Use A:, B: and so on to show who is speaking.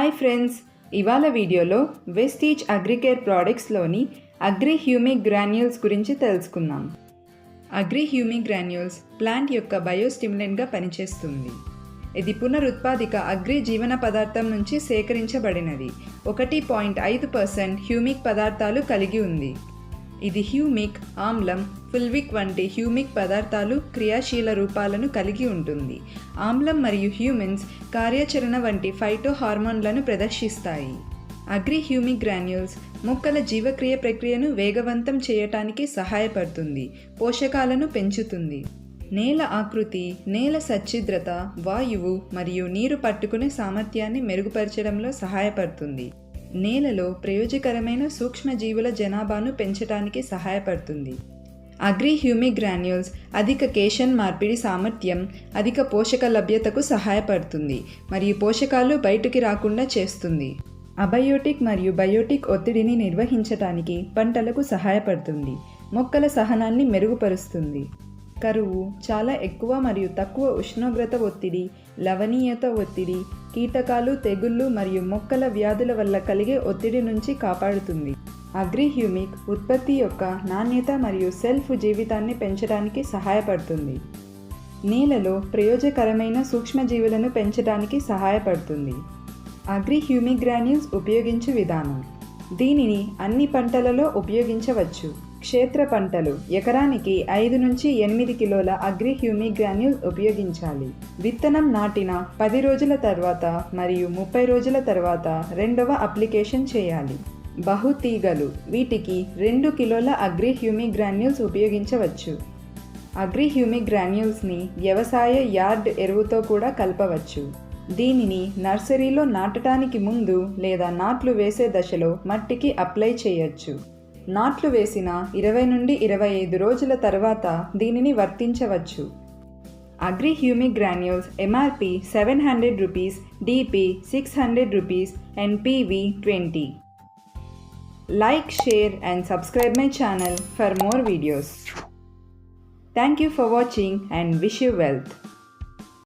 A: Hi friends, ఇవాళ వీడియోలో Vestige Agricare ప్రోడక్ట్స్లోని అగ్రి హ్యూమిక్ గ్రాన్యూల్స్ గురించి తెలుసుకుందాం. అగ్రి హ్యూమిక్ గ్రాన్యూల్స్ ప్లాంట్ యొక్క బయోస్టిమ్యులెంట్గా పనిచేస్తుంది. ఇది పునరుత్పాదిక అగ్రి జీవన పదార్థం నుంచి సేకరించబడినది. 1.5% హ్యూమిక్ పదార్థాలు కలిగి ఉంది. ఇది హ్యూమిక్, ఆమ్లం, ఫుల్విక్ వంటి హ్యూమిక్ పదార్థాలు క్రియాశీల రూపాలను కలిగి ఉంటుంది. ఆమ్లం మరియు హ్యూమిన్స్ కార్యాచరణ వంటి ఫైటో హార్మోన్లను ప్రదర్శిస్తాయి. అగ్రి హ్యూమిక్ గ్రాన్యూల్స్ మొక్కల జీవక్రియ ప్రక్రియను వేగవంతం చేయటానికి సహాయపడుతుంది, పోషకాలను పెంచుతుంది. నేల ఆకృతి, నేల సచ్ఛిద్రత, వాయువు మరియు నీరు పట్టుకునే సామర్థ్యాన్ని మెరుగుపరచడంలో సహాయపడుతుంది. నేలలో ప్రయోజకరమైన సూక్ష్మజీవుల జనాభాను పెంచడానికి సహాయపడుతుంది. అగ్రి హ్యూమిక్ గ్రాన్యూల్స్ అధిక కేషన్ మార్పిడి సామర్థ్యం, అధిక పోషక లభ్యతకు సహాయపడుతుంది మరియు పోషకాలు బయటికి రాకుండా చేస్తుంది. అబయోటిక్ మరియు బయోటిక్ ఒత్తిడిని నిర్వహించడానికి పంటలకు సహాయపడుతుంది. మొక్కల సహనాన్ని మెరుగుపరుస్తుంది. కరువు, చాలా ఎక్కువ మరియు తక్కువ ఉష్ణోగ్రత ఒత్తిడి, లవణీయత ఒత్తిడి, కీటకాలు, తెగుళ్ళు మరియు మొక్కల వ్యాధుల వల్ల కలిగే ఒత్తిడి నుంచి కాపాడుతుంది. అగ్రి హ్యూమిక్ ఉత్పత్తి యొక్క నాణ్యత మరియు సెల్ఫ్ జీవితాన్ని పెంచడానికి సహాయపడుతుంది. నేలలో ప్రయోజకరమైన సూక్ష్మజీవులను పెంచడానికి సహాయపడుతుంది. అగ్రి హ్యూమిక్ గ్రాన్యూల్స్ ఉపయోగించే విధానం. దీనిని అన్ని పంటలలో ఉపయోగించవచ్చు. క్షేత్ర పంటలు ఎకరానికి 5 నుంచి 8 కిలోల అగ్రి హ్యూమిక్ గ్రాన్యూల్స్ ఉపయోగించాలి. విత్తనం నాటిన 10 రోజుల తర్వాత మరియు 30 రోజుల తర్వాత రెండవ అప్లికేషన్ చేయాలి. బహుతీగలు, వీటికి 2 కిలోల అగ్రి హ్యూమిక్ గ్రాన్యూల్స్ ఉపయోగించవచ్చు. అగ్రి హ్యూమిక్ గ్రాన్యూల్స్ని వ్యవసాయ యార్డ్ ఎరువుతో కూడా కలపవచ్చు. దీనిని నర్సరీలో నాటడానికి ముందు లేదా నాట్లు వేసే దశలో మట్టికి అప్లై చేయొచ్చు. నాట్లు వేసిన 20 నుండి 25 రోజుల తర్వాత దీనిని వర్తించవచ్చు. Agri humic granules MRP ₹700, DP ₹600 and PV $20. Like, share and subscribe my channel for more videos. Thank you for watching and wish you wealth.